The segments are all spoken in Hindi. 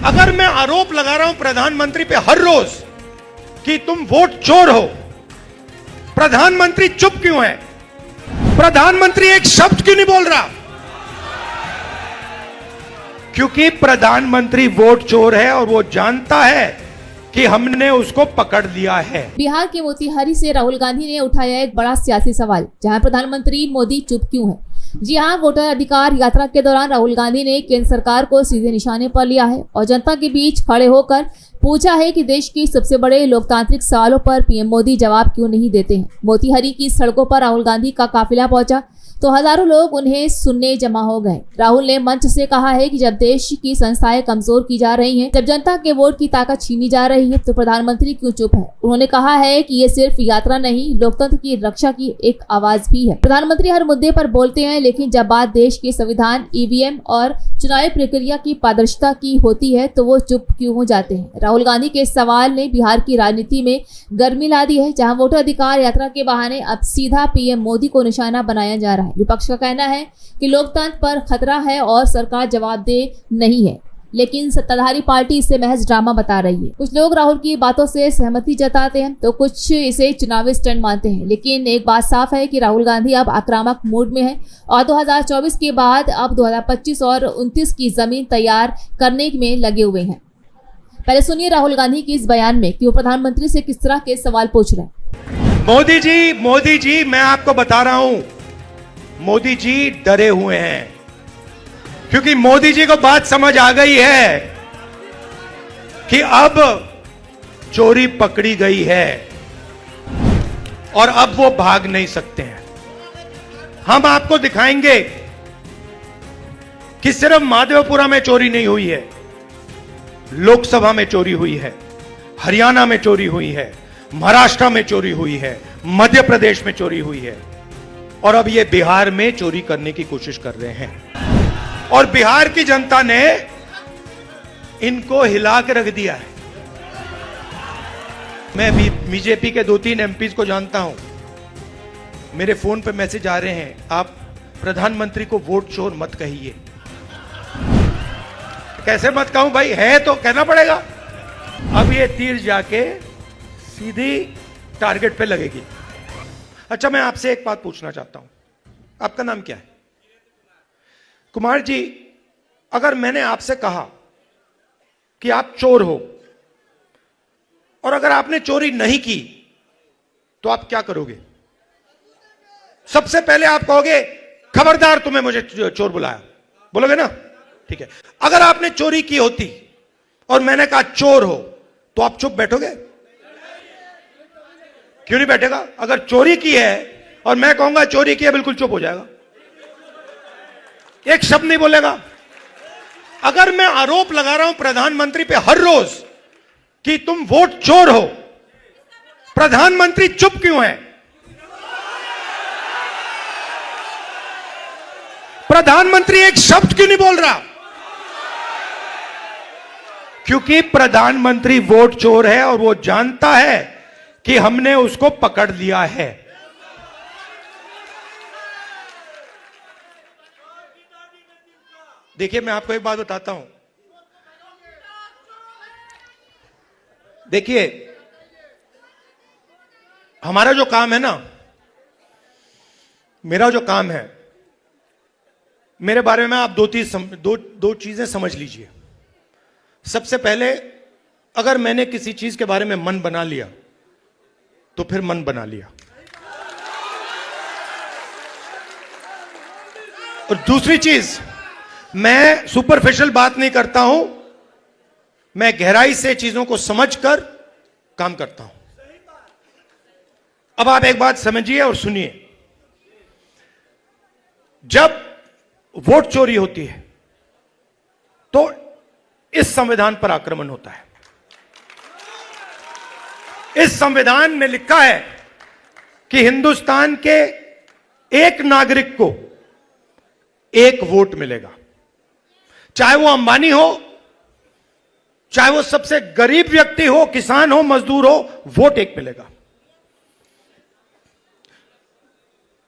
अगर मैं आरोप लगा रहा हूं प्रधानमंत्री पे हर रोज कि तुम वोट चोर हो, प्रधानमंत्री चुप क्यों है? प्रधानमंत्री एक शब्द क्यों नहीं बोल रहा? क्योंकि प्रधानमंत्री वोट चोर है और वो जानता है कि हमने उसको पकड़ लिया है। बिहार के मोतिहारी से राहुल गांधी ने उठाया एक बड़ा सियासी सवाल, जहां प्रधानमंत्री मोदी चुप क्यों है। जी हां, वोटर अधिकार यात्रा के दौरान राहुल गांधी ने केंद्र सरकार को सीधे निशाने पर लिया है और जनता के बीच खड़े होकर पूछा है कि देश के सबसे बड़े लोकतांत्रिक सवालों पर पीएम मोदी जवाब क्यों नहीं देते हैं। मोतिहारी की सड़कों पर राहुल गांधी का काफिला पहुंचा तो हजारों लोग उन्हें सुनने जमा हो गए। राहुल ने मंच से कहा है कि जब देश की संस्थाएं कमजोर की जा रही हैं, जब जनता के वोट की ताकत छीनी जा रही है, तो प्रधानमंत्री क्यों चुप है। उन्होंने कहा है कि ये सिर्फ यात्रा नहीं, लोकतंत्र की रक्षा की एक आवाज भी है। प्रधानमंत्री हर मुद्दे पर बोलते हैं, लेकिन जब बात देश के संविधान, ईवीएम और चुनावी प्रक्रिया की पारदर्शिता की होती है तो वो चुप क्यों हो जाते हैं। राहुल गांधी के सवाल ने बिहार की राजनीति में गर्मी ला दी है, जहाँ वोटर अधिकार यात्रा के बहाने अब सीधा पीएम मोदी को निशाना बनाया जा रहा है। विपक्ष का कहना है कि लोकतंत्र पर खतरा है और सरकार जवाबदेह नहीं है, लेकिन सत्ताधारी पार्टी इसे महज ड्रामा बता रही है। कुछ लोग राहुल की बातों से सहमति जताते हैं तो कुछ इसे चुनावी स्टंट मानते हैं, लेकिन एक बात साफ है कि राहुल गांधी अब आक्रामक मूड में है और 2024 के बाद अब 2025 और 29 की जमीन तैयार करने में लगे हुए हैं। पहले सुनिए राहुल गांधी की इस बयान में कि वो प्रधानमंत्री से किस तरह के सवाल पूछ रहे हैं। मोदी जी, मैं आपको बता रहा हूं, मोदी जी डरे हुए हैं क्योंकि मोदी जी को बात समझ आ गई है कि अब चोरी पकड़ी गई है और अब वो भाग नहीं सकते हैं। हम आपको दिखाएंगे कि सिर्फ माधवपुरा में चोरी नहीं हुई है, लोकसभा में चोरी हुई है, हरियाणा में चोरी हुई है, महाराष्ट्र में चोरी हुई है, मध्य प्रदेश में चोरी हुई है और अब ये बिहार में चोरी करने की कोशिश कर रहे हैं और बिहार की जनता ने इनको हिला के रख दिया है। मैं भी बीजेपी के 2-3 एमपीज को जानता हूं, मेरे फोन पे मैसेज आ रहे हैं, आप प्रधानमंत्री को वोट चोर मत कहिए। कैसे मत कहूं भाई, है तो कहना पड़ेगा। अब ये तीर जाके सीधी टारगेट पे लगेगी। अच्छा, मैं आपसे एक बात पूछना चाहता हूं, आपका नाम क्या है? कुमार जी, अगर मैंने आपसे कहा कि आप चोर हो और अगर आपने चोरी नहीं की तो आप क्या करोगे? सबसे पहले आप कहोगे खबरदार तुम्हें मुझे चोर बुलाया, बोलोगे ना? ठीक है। अगर आपने चोरी की होती और मैंने कहा चोर हो तो आप चुप बैठोगे? क्यों नहीं बैठेगा? अगर चोरी की है और मैं कहूंगा चोरी की है, बिल्कुल चुप हो जाएगा, एक शब्द नहीं बोलेगा। अगर मैं आरोप लगा रहा हूं प्रधानमंत्री पे हर रोज कि तुम वोट चोर हो, प्रधानमंत्री चुप क्यों है? प्रधानमंत्री एक शब्द क्यों नहीं बोल रहा? क्योंकि प्रधानमंत्री वोट चोर है और वो जानता है कि हमने उसको पकड़ लिया है। देखिए, मैं आपको एक बात बताता हूं। देखिए, हमारा जो काम है ना, मेरा जो काम है, मेरे बारे में आप दो चीजें समझ लीजिए। सबसे पहले, अगर मैंने किसी चीज के बारे में मन बना लिया तो फिर मन बना लिया, और दूसरी चीज, मैं सुपरफिशियल बात नहीं करता हूं, मैं गहराई से चीजों को समझकर काम करता हूं। अब आप एक बात समझिए और सुनिए, जब वोट चोरी होती है तो इस संविधान पर आक्रमण होता है। इस संविधान में लिखा है कि हिंदुस्तान के एक नागरिक को एक वोट मिलेगा, चाहे वो अंबानी हो, चाहे वो सबसे गरीब व्यक्ति हो, किसान हो, मजदूर हो, वोट एक मिलेगा।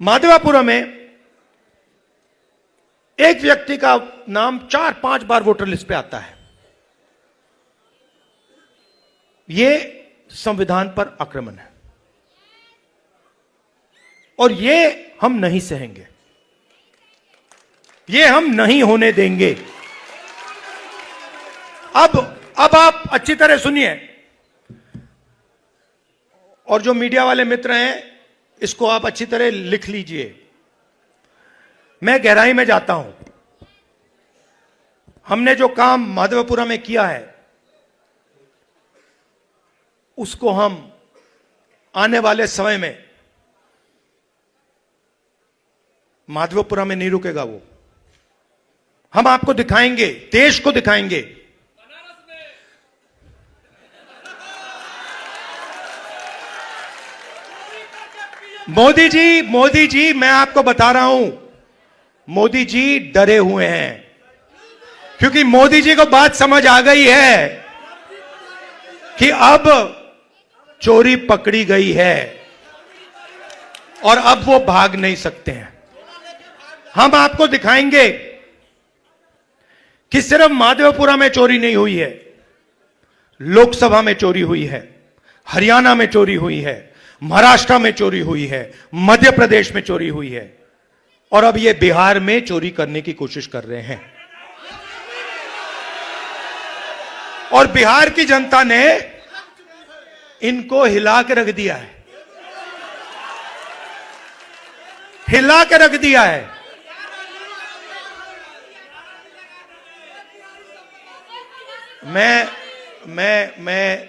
माधवापुरा में एक व्यक्ति का नाम 4-5 बार वोटर लिस्ट पे आता है, ये संविधान पर आक्रमण है और ये हम नहीं सहेंगे, ये हम नहीं होने देंगे। अब आप अच्छी तरह सुनिए, और जो मीडिया वाले मित्र हैं इसको आप अच्छी तरह लिख लीजिए। मैं गहराई में जाता हूं। हमने जो काम माधवपुरा में किया है उसको हम आने वाले समय में, माधवपुरा में नहीं रुकेगा वो, हम आपको दिखाएंगे, देश को दिखाएंगे। मोदी जी मैं आपको बता रहा हूं, मोदी जी डरे हुए हैं क्योंकि मोदी जी को बात समझ आ गई है कि अब चोरी पकड़ी गई है और अब वो भाग नहीं सकते हैं। हम आपको दिखाएंगे कि सिर्फ माधवपुरा में चोरी नहीं हुई है, लोकसभा में चोरी हुई है, हरियाणा में चोरी हुई है, महाराष्ट्र में चोरी हुई है, मध्य प्रदेश में चोरी हुई है और अब ये बिहार में चोरी करने की कोशिश कर रहे हैं। और बिहार की जनता ने इनको हिला के रख दिया है, हिला के रख दिया है। मैं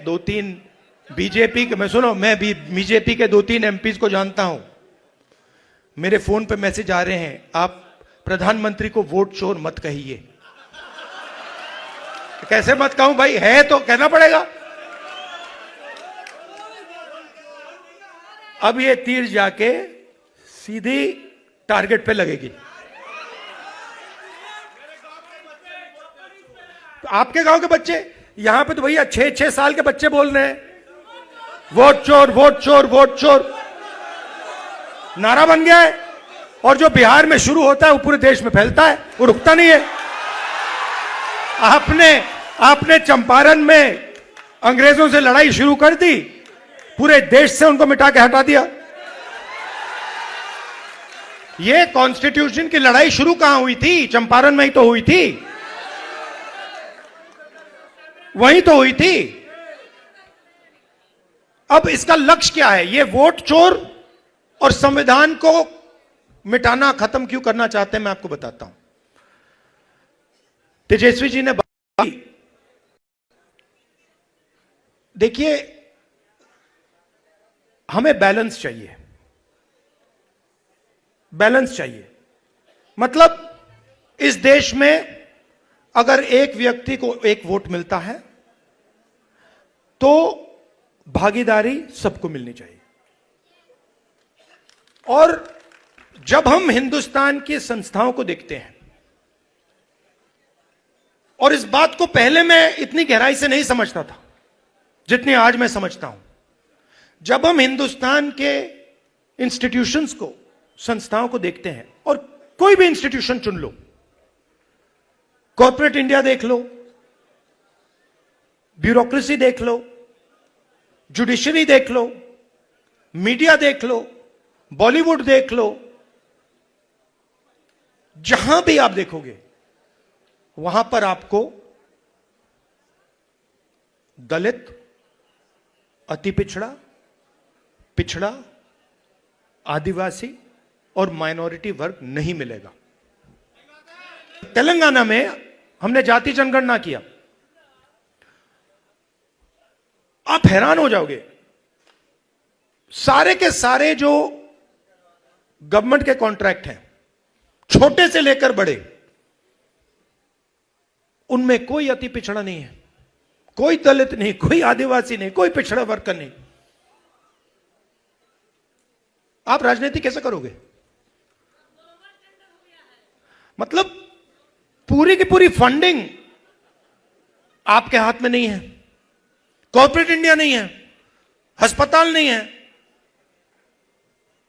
दो तीन बीजेपी के, मैं सुनो, मैं भी बीजेपी के 2-3 एमपीज को जानता हूं। मेरे फोन पे मैसेज आ रहे हैं, आप प्रधानमंत्री को वोट चोर मत कहिए। कैसे मत कहूं भाई, है तो कहना पड़ेगा। अब ये तीर जाके सीधी टारगेट पे लगेगी। तो आपके गांव के बच्चे, यहां पे तो भैया 6-6 साल के बच्चे बोल रहे हैं वोट चोर, वोट चोर, वोट चोर, नारा बन गया है। और जो बिहार में शुरू होता है वो पूरे देश में फैलता है, वो रुकता नहीं है। आपने चंपारण में अंग्रेजों से लड़ाई शुरू कर दी, पूरे देश से उनको मिटा के हटा दिया। ये कॉन्स्टिट्यूशन की लड़ाई शुरू कहां हुई थी? चंपारण में ही तो हुई थी, वहीं तो हुई थी। अब इसका लक्ष्य क्या है? ये वोट चोर और संविधान को मिटाना, खत्म क्यों करना चाहते हैं मैं आपको बताता हूं। तेजस्वी जी ने बात की, देखिए हमें बैलेंस चाहिए, बैलेंस चाहिए। मतलब इस देश में अगर एक व्यक्ति को एक वोट मिलता है तो भागीदारी सबको मिलनी चाहिए। और जब हम हिंदुस्तान की संस्थाओं को देखते हैं, और इस बात को पहले मैं इतनी गहराई से नहीं समझता था जितनी आज मैं समझता हूं, जब हम हिंदुस्तान के इंस्टीट्यूशंस को, संस्थाओं को देखते हैं, और कोई भी इंस्टीट्यूशन चुन लो, कॉर्पोरेट इंडिया देख लो, ब्यूरोक्रेसी देख लो, जुडिशरी देख लो, मीडिया देख लो, बॉलीवुड देख लो, जहां भी आप देखोगे वहां पर आपको दलित, अति पिछड़ा, पिछड़ा, आदिवासी और माइनॉरिटी वर्ग नहीं मिलेगा। तेलंगाना में हमने जाति जनगणना किया, आप हैरान हो जाओगे, सारे के सारे जो गवर्नमेंट के कॉन्ट्रैक्ट हैं, छोटे से लेकर बड़े, उनमें कोई अति पिछड़ा नहीं है, कोई दलित नहीं, कोई आदिवासी नहीं, कोई पिछड़ा वर्ग का नहीं। आप राजनीति कैसे करोगे? मतलब पूरी की पूरी फंडिंग आपके हाथ में नहीं है, कॉर्पोरेट इंडिया नहीं है, अस्पताल नहीं है।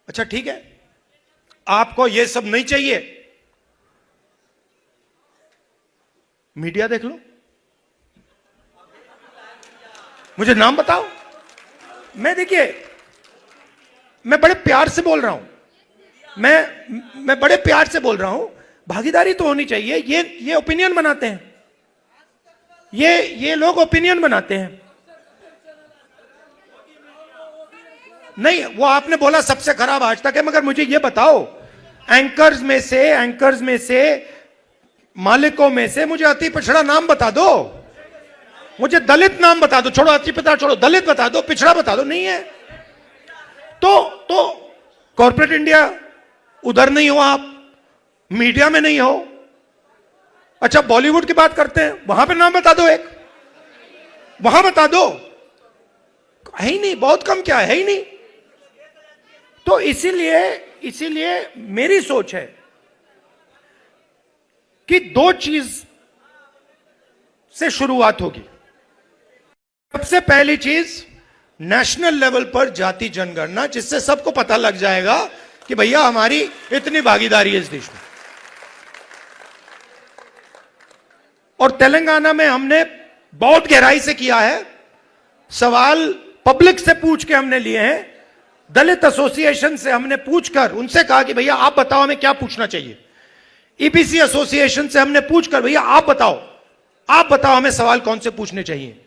अच्छा ठीक है, आपको यह सब नहीं चाहिए, मीडिया देख लो, मुझे नाम बताओ। मैं देखिए, मैं बड़े प्यार से बोल रहा हूं, मैं बड़े प्यार से बोल रहा हूं, भागीदारी तो होनी चाहिए। ये ओपिनियन बनाते हैं, ये लोग ओपिनियन बनाते हैं। नहीं, वो आपने बोला सबसे खराब आज तक है, मगर मुझे ये बताओ, एंकर्स में से मालिकों में से मुझे अति पिछड़ा नाम बता दो, मुझे दलित नाम बता दो, छोड़ो अति पिछड़ा छोड़ो, दलित बता दो, पिछड़ा बता दो। नहीं है तो कॉर्पोरेट इंडिया उधर नहीं हो, आप मीडिया में नहीं हो। अच्छा, बॉलीवुड की बात करते हैं, वहां पे नाम बता दो, एक वहां बता दो। है ही नहीं, बहुत कम, क्या है ही नहीं। तो इसीलिए मेरी सोच है कि दो चीज से शुरुआत होगी। सबसे पहली चीज, नेशनल लेवल पर जाति जनगणना, जिससे सबको पता लग जाएगा कि भैया हमारी इतनी भागीदारी है इस देश में। और तेलंगाना में हमने बहुत गहराई से किया है, सवाल पब्लिक से पूछ के हमने लिए हैं, दलित एसोसिएशन से हमने पूछकर उनसे कहा कि भैया आप बताओ हमें क्या पूछना चाहिए। ईपीसी एसोसिएशन से हमने पूछकर भैया आप बताओ हमें सवाल कौन से पूछने चाहिए।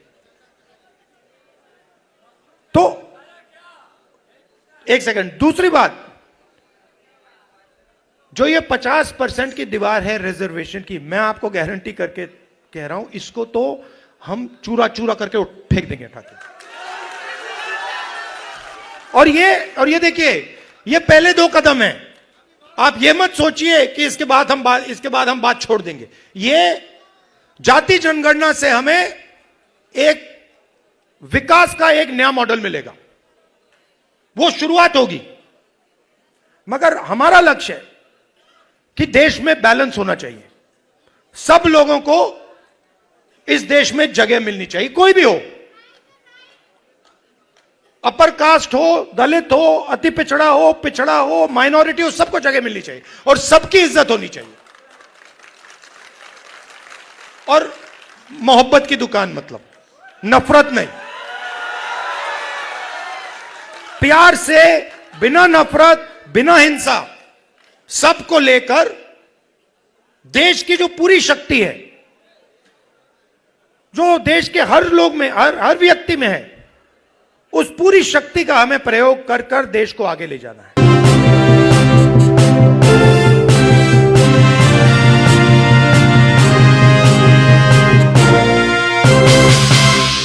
तो एक सेकंड, दूसरी बात, जो ये 50% की दीवार है रिजर्वेशन की, मैं आपको गारंटी करके कह रहा हूं, इसको तो हम चूरा चूरा करके फेंक देंगे उठा के। और ये देखिए, ये पहले दो कदम हैं। आप ये मत सोचिए कि इसके बाद हम बात छोड़ देंगे। ये जाति जनगणना से हमें एक विकास का एक नया मॉडल मिलेगा, वो शुरुआत होगी। मगर हमारा लक्ष्य है कि देश में बैलेंस होना चाहिए, सब लोगों को इस देश में जगह मिलनी चाहिए, कोई भी हो, अपर कास्ट हो, दलित हो, अति पिछड़ा हो, माइनॉरिटी हो, सबको जगह मिलनी चाहिए और सबकी इज्जत होनी चाहिए। और मोहब्बत की दुकान, मतलब नफरत नहीं, प्यार से, बिना नफरत, बिना हिंसा, सबको लेकर देश की जो पूरी शक्ति है, जो देश के हर लोग में, हर व्यक्ति में है, उस पूरी शक्ति का हमें प्रयोग कर देश को आगे ले जाना है।